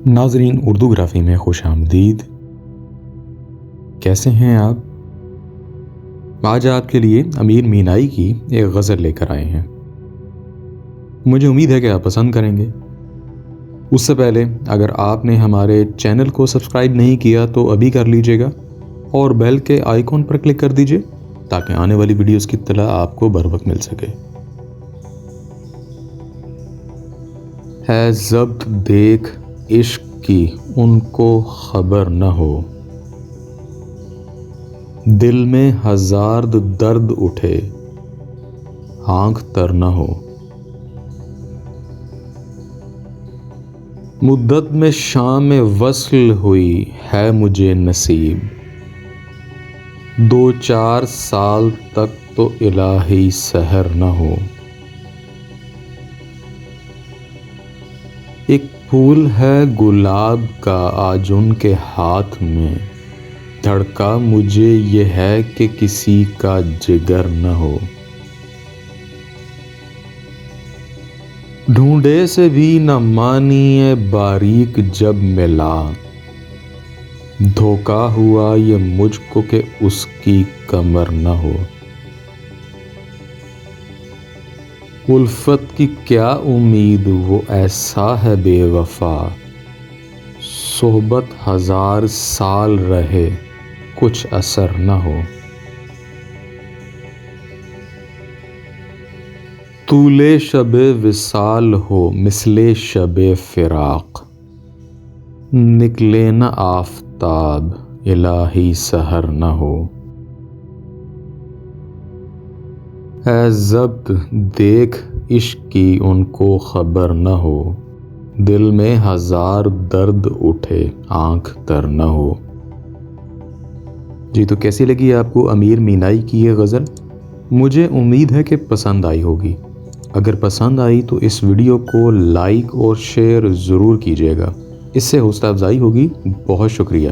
ناظرین، اردو گرافی میں خوش آمدید۔ کیسے ہیں آپ؟ آج آپ کے لیے امیر مینائی کی ایک غزل لے کر آئے ہیں۔ مجھے امید ہے کہ آپ پسند کریں گے۔ اس سے پہلے اگر آپ نے ہمارے چینل کو سبسکرائب نہیں کیا تو ابھی کر لیجئے گا اور بیل کے آئیکن پر کلک کر دیجئے تاکہ آنے والی ویڈیوز کی اطلاع آپ کو بر وقت مل سکے۔ ہے ضبط دیکھ عشق کی ان کو خبر نہ ہو، دل میں ہزار درد اٹھے آنکھ تر نہ ہو۔ مدت میں شام وصل ہوئی ہے مجھے نصیب، 2-4 سال تک تو الہی سحر نہ ہو۔ ایک پھول ہے گلاب کا آج ان کے ہاتھ میں، دھڑکا مجھے یہ ہے کہ کسی کا جگر نہ ہو۔ ڈھونڈے سے بھی نہ مانی باریک جب ملا، دھوکا ہوا یہ مجھ کو کہ اس کی کمر نہ ہو۔ الفت کی کیا امید وہ ایسا ہے بے وفا، صحبت 1000 سال رہے کچھ اثر نہ ہو۔ طول شب وصال ہو مثل شب فراق، نکلے نہ آفتاب الہی سحر نہ ہو۔ ہے ضبط دیکھ عشق کی ان کو خبر نہ ہو، دل میں ہزار درد اٹھے آنکھ تر نہ ہو۔ جی تو کیسی لگی آپ کو امیر مینائی کی یہ غزل؟ مجھے امید ہے کہ پسند آئی ہوگی۔ اگر پسند آئی تو اس ویڈیو کو لائک اور شیئر ضرور کیجیے گا، اس سے حوصلہ افزائی ہوگی۔ بہت شکریہ۔